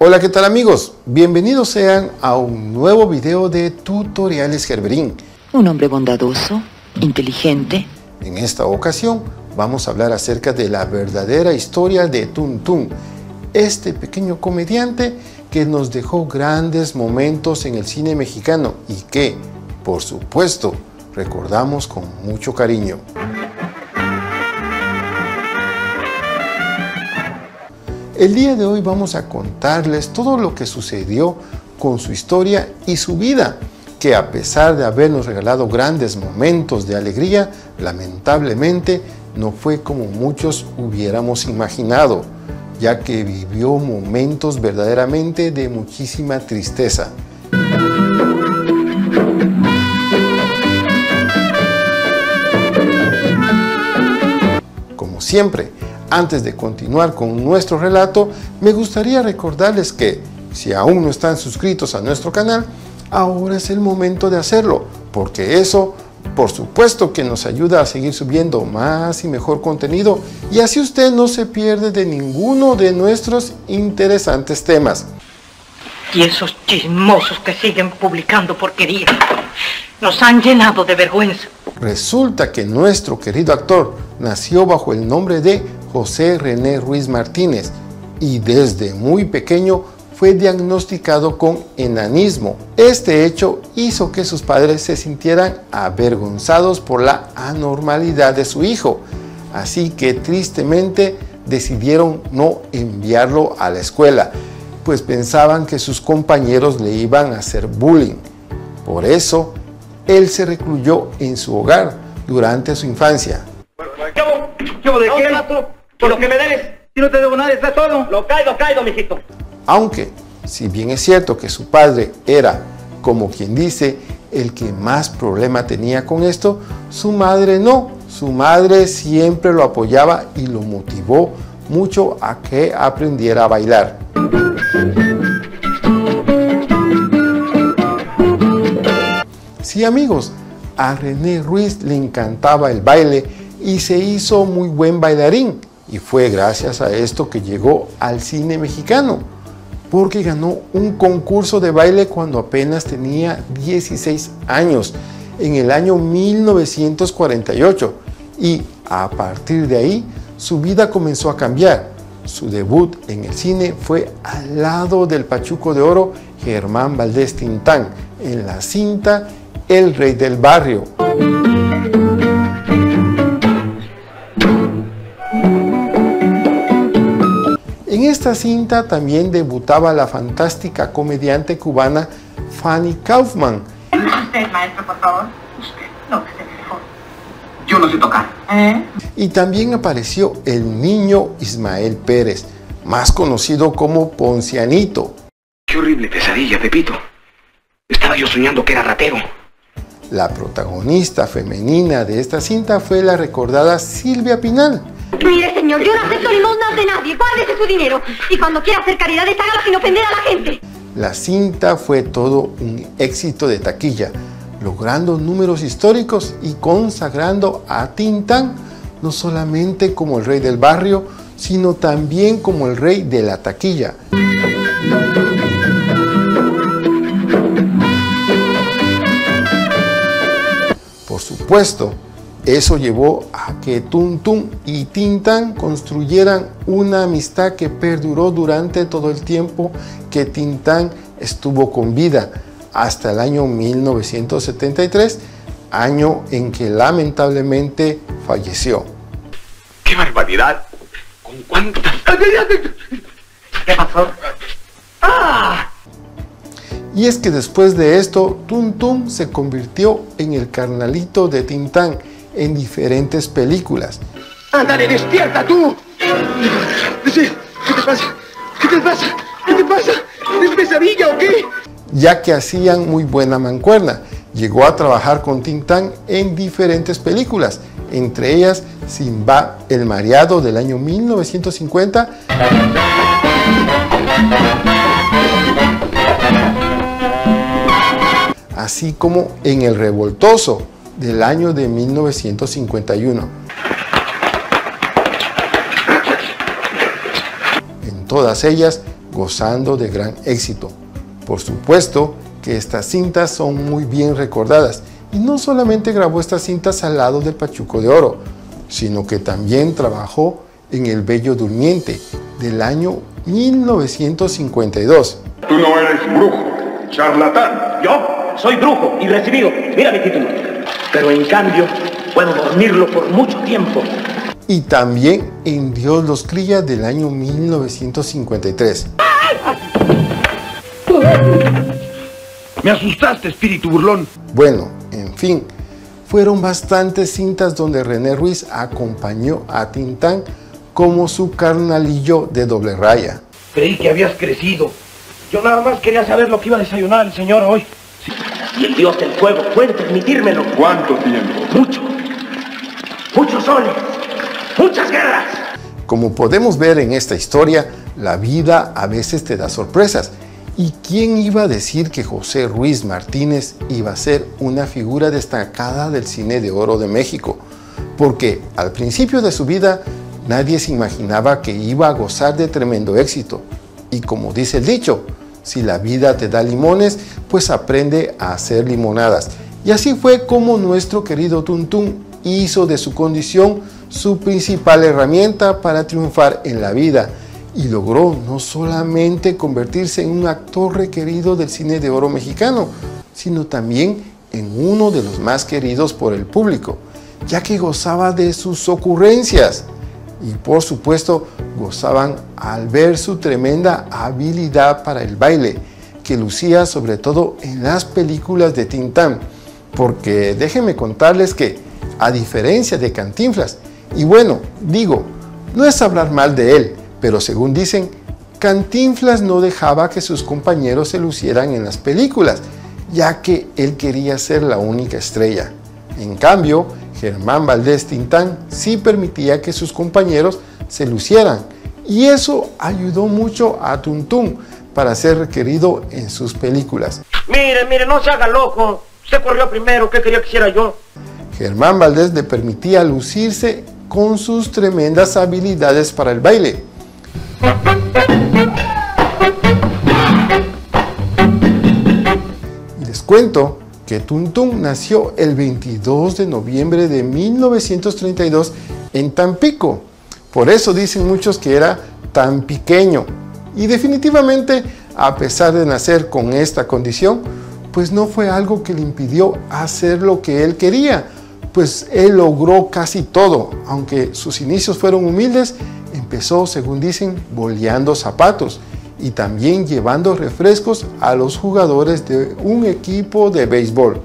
Hola, ¿qué tal amigos? Bienvenidos sean a un nuevo video de Tutoriales Gerberín. Un hombre bondadoso, inteligente. En esta ocasión vamos a hablar acerca de la verdadera historia de Tun Tun, este pequeño comediante que nos dejó grandes momentos en el cine mexicano y que, por supuesto, recordamos con mucho cariño. El día de hoy vamos a contarles todo lo que sucedió con su historia y su vida, que a pesar de habernos regalado grandes momentos de alegría, lamentablemente no fue como muchos hubiéramos imaginado, ya que vivió momentos verdaderamente de muchísima tristeza. Como siempre, antes de continuar con nuestro relato, me gustaría recordarles que, si aún no están suscritos a nuestro canal, ahora es el momento de hacerlo, porque eso, por supuesto que nos ayuda a seguir subiendo más y mejor contenido, y así usted no se pierde de ninguno de nuestros interesantes temas. Y esos chismosos que siguen publicando porquería nos han llenado de vergüenza. Resulta que nuestro querido actor nació bajo el nombre de José René Ruiz Martínez y desde muy pequeño fue diagnosticado con enanismo. Este hecho hizo que sus padres se sintieran avergonzados por la anormalidad de su hijo, así que tristemente decidieron no enviarlo a la escuela, pues pensaban que sus compañeros le iban a hacer bullying. Por eso, él se recluyó en su hogar durante su infancia. ¿Qué de qué? Por lo que me debes. Si no te debo nada, está todo. Lo caído, mijito. Aunque, si bien es cierto que su padre era, como quien dice, el que más problema tenía con esto, su madre no. Su madre siempre lo apoyaba y lo motivó mucho a que aprendiera a bailar. Sí, amigos, a René Ruiz le encantaba el baile y se hizo muy buen bailarín, y fue gracias a esto que llegó al cine mexicano, porque ganó un concurso de baile cuando apenas tenía 16 años, en el año 1948, y a partir de ahí su vida comenzó a cambiar. Su debut en el cine fue al lado del Pachuco de Oro Germán Valdés Tintán, en la cinta El Rey del Barrio. En esta cinta también debutaba la fantástica comediante cubana Fanny Kaufman. Usted, maestro, por favor. Usted, no, que esté mejor. Yo no sé tocar. Y también apareció el niño Ismael Pérez, más conocido como Poncianito. Qué horrible pesadilla, Pepito. Estaba yo soñando que era ratero. La protagonista femenina de esta cinta fue la recordada Silvia Pinal. Mire, señor, yo no acepto limosnas de nadie. Guárdese su dinero. Y cuando quiera hacer caridades, hágalo sin ofender a la gente. La cinta fue todo un éxito de taquilla, logrando números históricos y consagrando a Tintán no solamente como el rey del barrio, sino también como el rey de la taquilla. Por supuesto, eso llevó a que Tun Tun y Tintán construyeran una amistad que perduró durante todo el tiempo que Tintán estuvo con vida, hasta el año 1973, año en que lamentablemente falleció. ¡Qué barbaridad! ¿Con cuántas? ¿Qué pasó? ¡Ah! Y es que después de esto, Tun Tun se convirtió en el carnalito de Tintán en diferentes películas. ¡Ándale, despierta tú! ¿Qué te pasa? ¿Qué te pasa? ¿Qué te pasa? ¿Es pesadilla o qué? Ya que hacían muy buena mancuerna. Llegó a trabajar con Tintán en diferentes películas, entre ellas Simba el Mareado del año 1950, así como en El Revoltoso del año de 1951. En todas ellas gozando de gran éxito. Por supuesto que estas cintas son muy bien recordadas, y no solamente grabó estas cintas al lado del Pachuco de Oro, sino que también trabajó en El Bello Durmiente del año 1952. Tú no eres brujo, charlatán. Yo soy brujo y recibido, mira mi título, pero en cambio puedo dormirlo por mucho tiempo. Y también en Dios los cría del año 1953. Me asustaste, espíritu burlón. Bueno, en fin, fueron bastantes cintas donde René Ruiz acompañó a Tintán como su carnalillo de doble raya. Creí que habías crecido. Yo nada más quería saber lo que iba a desayunar el señor hoy. Sí. Y el dios del fuego puede permitírmelo. ¿Cuánto tiempo? Mucho. Muchos soles. Muchas guerras. Como podemos ver en esta historia, la vida a veces te da sorpresas. ¿Y quién iba a decir que José Ruiz Martínez iba a ser una figura destacada del cine de oro de México? Porque al principio de su vida nadie se imaginaba que iba a gozar de tremendo éxito. Y como dice el dicho, si la vida te da limones, pues aprende a hacer limonadas. Y así fue como nuestro querido Tuntún hizo de su condición su principal herramienta para triunfar en la vida. Y logró no solamente convertirse en un actor requerido del cine de oro mexicano, sino también en uno de los más queridos por el público, ya que gozaba de sus ocurrencias. Y por supuesto gozaban al ver su tremenda habilidad para el baile, que lucía sobre todo en las películas de Tintán, porque déjenme contarles que, a diferencia de Cantinflas, y bueno, digo, no es hablar mal de él, pero según dicen, Cantinflas no dejaba que sus compañeros se lucieran en las películas, ya que él quería ser la única estrella. En cambio, Germán Valdés Tintán sí permitía que sus compañeros se lucieran, y eso ayudó mucho a Tuntún para ser requerido en sus películas. Mire, no se haga loco. Usted corrió primero, ¿qué quería que hiciera yo? Germán Valdés le permitía lucirse con sus tremendas habilidades para el baile. Les cuento que Tuntún nació el 22 de noviembre de 1932 en Tampico. Por eso dicen muchos que era tan pequeño. Y definitivamente, a pesar de nacer con esta condición, pues no fue algo que le impidió hacer lo que él quería, pues él logró casi todo. Aunque sus inicios fueron humildes, empezó, según dicen, boleando zapatos y también llevando refrescos a los jugadores de un equipo de béisbol.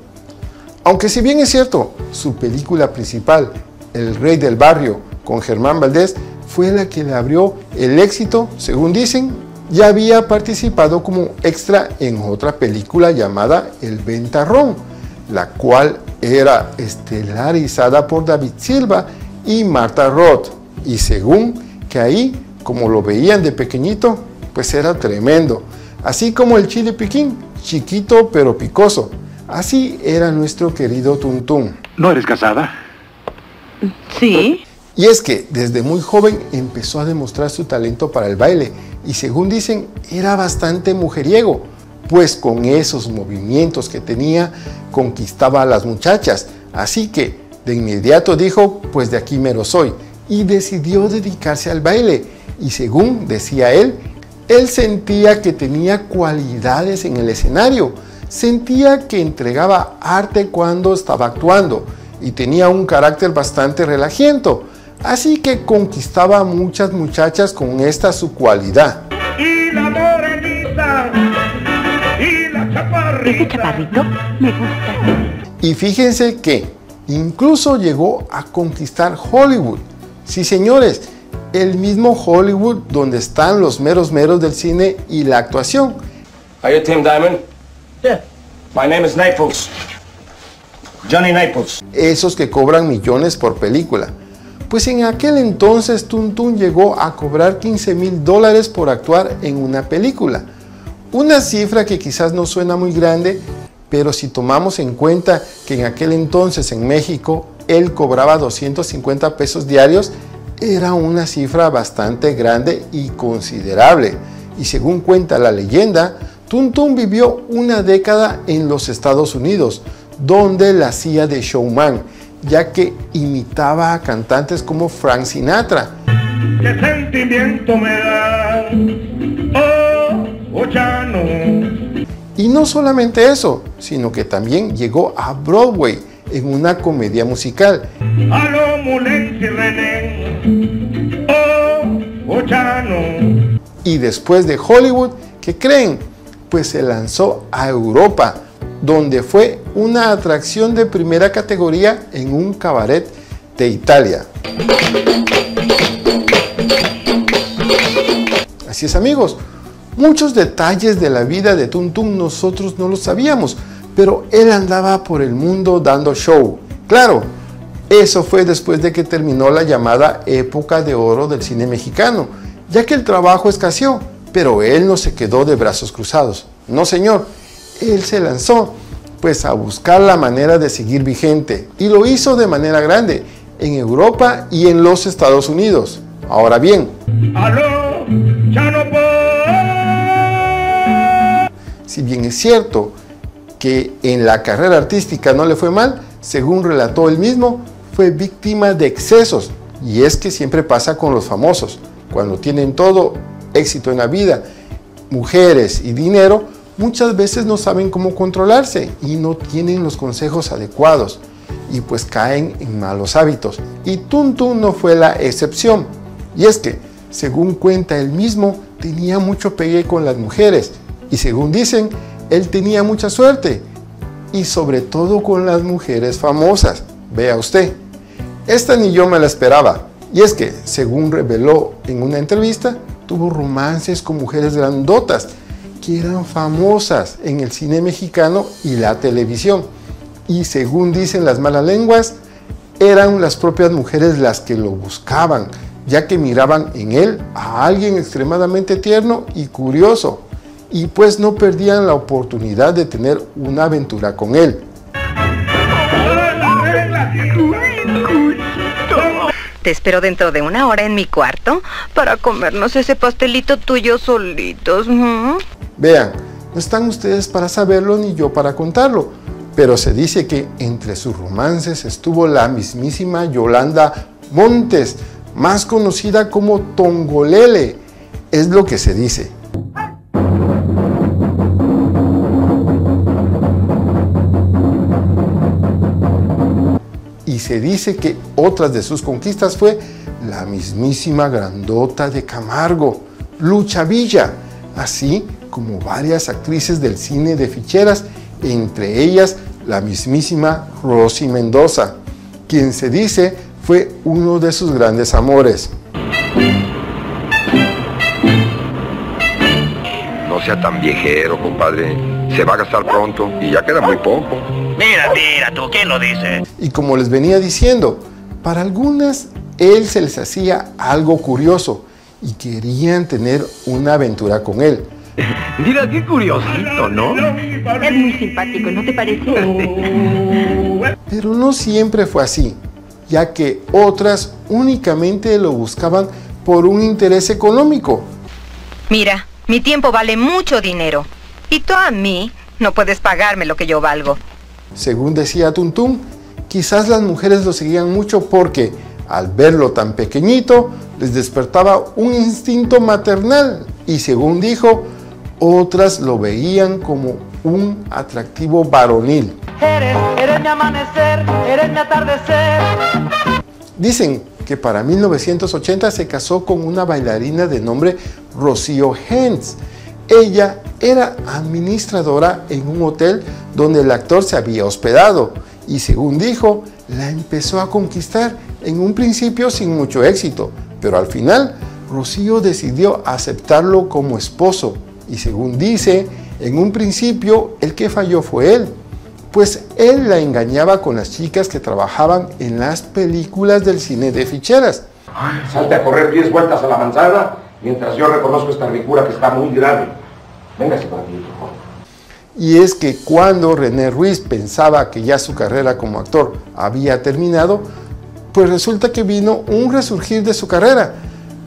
Aunque si bien es cierto, su película principal, El Rey del Barrio, con Germán Valdés, fue la que le abrió el éxito, según dicen, ya había participado como extra en otra película llamada El Ventarrón, la cual era estelarizada por David Silva y Marta Roth, y según que ahí, como lo veían de pequeñito, pues era tremendo, así como el chile piquín, chiquito pero picoso. Así era nuestro querido Tuntún. ¿No eres casada? Sí. Y es que desde muy joven empezó a demostrar su talento para el baile, y según dicen, era bastante mujeriego, pues con esos movimientos que tenía, conquistaba a las muchachas. Así que de inmediato dijo, pues de aquí mero soy, y decidió dedicarse al baile. Y según decía él sentía que tenía cualidades en el escenario, sentía que entregaba arte cuando estaba actuando, y tenía un carácter bastante relajiento. Así que conquistaba a muchas muchachas con esta su cualidad. Y la morenita, y la chaparrita. ¿Ese chaparrito? Me gusta. Y fíjense que incluso llegó a conquistar Hollywood. Sí, señores, el mismo Hollywood donde están los meros del cine y la actuación. Are you Tim Diamond? Yeah. My name is Naples. Johnny Naples. Esos que cobran millones por película. Pues en aquel entonces Tuntún llegó a cobrar $15,000 por actuar en una película. Una cifra que quizás no suena muy grande, pero si tomamos en cuenta que en aquel entonces en México él cobraba 250 pesos diarios, era una cifra bastante grande y considerable. y según cuenta la leyenda, Tuntún vivió una década en los Estados Unidos, donde la hacía de showman, ya que imitaba a cantantes como Frank Sinatra. ¿Qué sentimiento me da? Oh, Chano. Y no solamente eso, sino que también llegó a Broadway en una comedia musical. Aló, Mulen y René. Oh, Chano. Y después de Hollywood, ¿qué creen? Pues se lanzó a Europa, donde fue una atracción de primera categoría en un cabaret de Italia. Así es, amigos, muchos detalles de la vida de Tuntún nosotros no los sabíamos, pero él andaba por el mundo dando show. Claro, eso fue después de que terminó la llamada época de oro del cine mexicano, ya que el trabajo escaseó, pero él no se quedó de brazos cruzados. No, señor, él se lanzó pues a buscar la manera de seguir vigente, y lo hizo de manera grande en Europa y en los Estados Unidos. Ahora bien, Aló, Chano. si bien es cierto que en la carrera artística no le fue mal, según relató él mismo, fue víctima de excesos, y es que siempre pasa con los famosos. Cuando tienen todo éxito en la vida, mujeres y dinero, muchas veces no saben cómo controlarse y no tienen los consejos adecuados, y pues caen en malos hábitos. Y Tuntún no fue la excepción, y es que, según cuenta él mismo, tenía mucho pegue con las mujeres, y según dicen, él tenía mucha suerte, y sobre todo con las mujeres famosas. Vea usted, esta ni yo me la esperaba, y es que, según reveló en una entrevista, tuvo romances con mujeres grandotas, que eran famosas en el cine mexicano y la televisión, y según dicen las malas lenguas, eran las propias mujeres las que lo buscaban, ya que miraban en él a alguien extremadamente tierno y curioso, y pues no perdían la oportunidad de tener una aventura con él. Te espero dentro de 1 hora en mi cuarto para comernos ese pastelito tuyo solitos. Vean, no están ustedes para saberlo ni yo para contarlo, pero se dice que entre sus romances estuvo la mismísima Yolanda Montes, más conocida como Tongolele, es lo que se dice. Y se dice que otras de sus conquistas fue la mismísima grandota de Camargo, Lucha Villa, así como varias actrices del cine de ficheras, entre ellas la mismísima Rosy Mendoza, quien se dice fue uno de sus grandes amores. No sea tan viejero, compadre. Se va a gastar pronto y ya queda muy poco. Mira, tú, ¿quién lo dice? Y como les venía diciendo, para algunas él se les hacía algo curioso y querían tener una aventura con él. Mira, qué curiosito, ¿no? Es muy simpático, ¿no te parece? Pero no siempre fue así, ya que otras únicamente lo buscaban por un interés económico. Mira, mi tiempo vale mucho dinero. Y tú a mí no puedes pagarme lo que yo valgo. Según decía Tuntún, quizás las mujeres lo seguían mucho porque, al verlo tan pequeñito, les despertaba un instinto maternal. Y según dijo, otras lo veían como un atractivo varonil. Eres mi amanecer, eres mi atardecer. Dicen que para 1980 se casó con una bailarina de nombre Rocío Hens. Ella era administradora en un hotel donde el actor se había hospedado y, según dijo, la empezó a conquistar en un principio sin mucho éxito, pero al final Rocío decidió aceptarlo como esposo y, según dice, en un principio el que falló fue él, pues él la engañaba con las chicas que trabajaban en las películas del cine de ficheras. Salte a correr 10 vueltas a la manzana mientras yo reconozco esta ricura que está muy grave. Véngase para aquí, por favor. Y es que cuando René Ruiz pensaba que ya su carrera como actor había terminado, pues resulta que vino un resurgir de su carrera,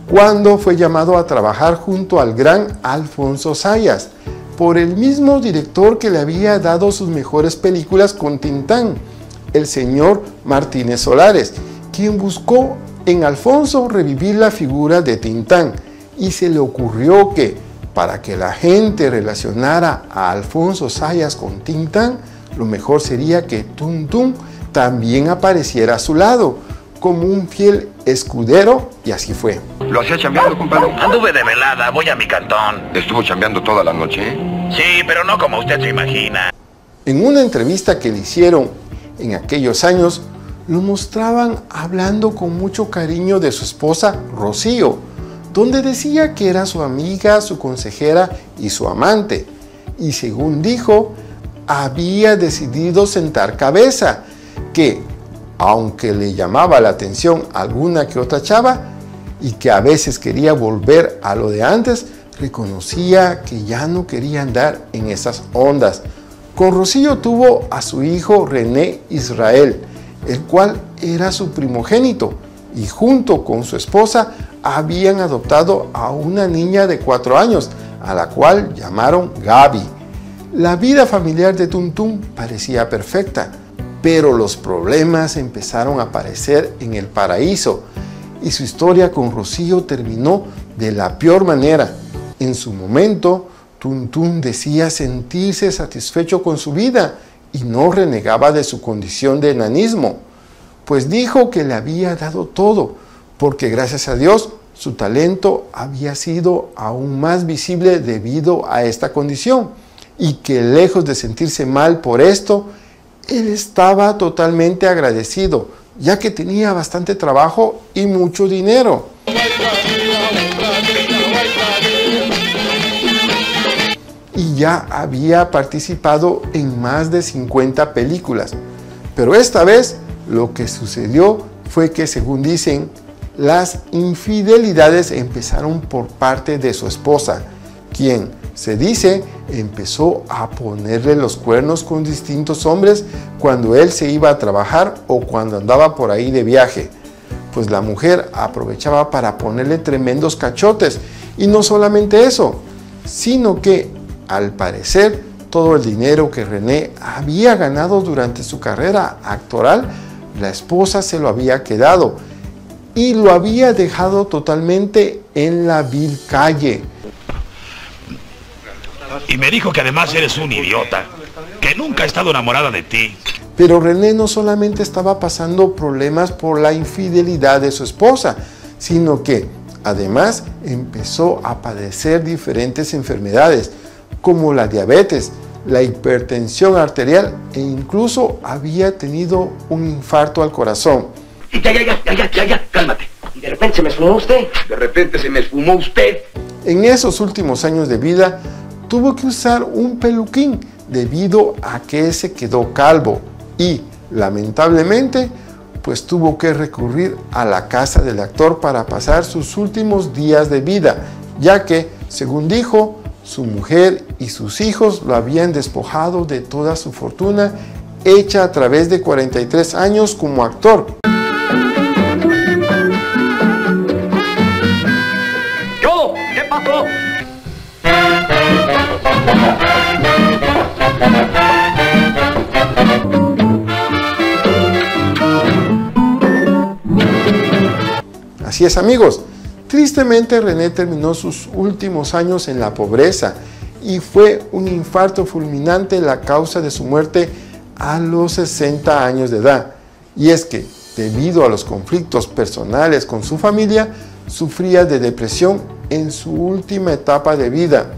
cuando fue llamado a trabajar junto al gran Alfonso Zayas, por el mismo director que le había dado sus mejores películas con Tintán, el señor Martínez Solares, quien buscó en Alfonso revivir la figura de Tintán, y se le ocurrió que, para que la gente relacionara a Alfonso Zayas con Tintán, lo mejor sería que Tuntún también apareciera a su lado, como un fiel escudero, y así fue. ¿Lo hacía chambeando, compadre? Anduve de velada, voy a mi cantón. ¿Estuvo chambeando toda la noche? Sí, pero no como usted se imagina. En una entrevista que le hicieron en aquellos años, lo mostraban hablando con mucho cariño de su esposa Rocío, donde decía que era su amiga, su consejera y su amante. Y según dijo, había decidido sentar cabeza, que aunque le llamaba la atención alguna que otra chava y que a veces quería volver a lo de antes, reconocía que ya no quería andar en esas ondas. Con Rocío tuvo a su hijo René Israel, el cual era su primogénito, y junto con su esposa habían adoptado a una niña de 4 años, a la cual llamaron Gaby. La vida familiar de Tuntún parecía perfecta, pero los problemas empezaron a aparecer en el paraíso, y su historia con Rocío terminó de la peor manera. En su momento, Tuntún decía sentirse satisfecho con su vida y no renegaba de su condición de enanismo, pues dijo que le había dado todo, porque gracias a Dios su talento había sido aún más visible debido a esta condición, y que lejos de sentirse mal por esto, él estaba totalmente agradecido, ya que tenía bastante trabajo y mucho dinero. Y ya había participado en más de 50 películas. Pero esta vez lo que sucedió fue que, según dicen, las infidelidades empezaron por parte de su esposa, quien, se dice, empezó a ponerle los cuernos con distintos hombres cuando él se iba a trabajar o cuando andaba por ahí de viaje. Pues la mujer aprovechaba para ponerle tremendos cachotes, y no solamente eso, sino que, al parecer, todo el dinero que René había ganado durante su carrera actoral, la esposa se lo había quedado y lo había dejado totalmente en la vil calle. Y me dijo que además eres un idiota, que nunca ha estado enamorada de ti. Pero René no solamente estaba pasando problemas por la infidelidad de su esposa, sino que además empezó a padecer diferentes enfermedades, como la diabetes, la hipertensión arterial, e incluso había tenido un infarto al corazón. Ya, cálmate. ¿Y de repente se me esfumó usted? De repente se me esfumó usted. En esos últimos años de vida, tuvo que usar un peluquín debido a que se quedó calvo y, lamentablemente, pues tuvo que recurrir a la casa del actor para pasar sus últimos días de vida, ya que, según dijo, su mujer y sus hijos lo habían despojado de toda su fortuna hecha a través de 43 años como actor. ¡Yo! ¿Qué pasó? Así es, amigos. Tristemente, René terminó sus últimos años en la pobreza y fue un infarto fulminante la causa de su muerte a los 60 años de edad. Y es que, debido a los conflictos personales con su familia, sufría de depresión en su última etapa de vida.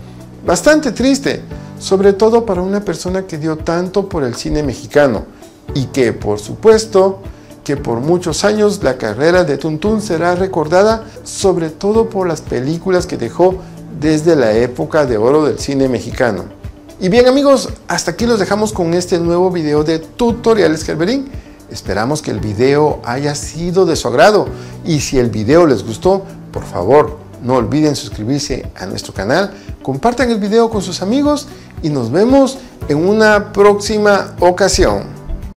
Bastante triste, sobre todo para una persona que dio tanto por el cine mexicano y que, por supuesto, que por muchos años la carrera de Tuntún será recordada sobre todo por las películas que dejó desde la época de oro del cine mexicano. Y bien, amigos, hasta aquí los dejamos con este nuevo video de Tutoriales Gerberín. Esperamos que el video haya sido de su agrado, y si el video les gustó, por favor, no olviden suscribirse a nuestro canal, compartan el video con sus amigos y nos vemos en una próxima ocasión.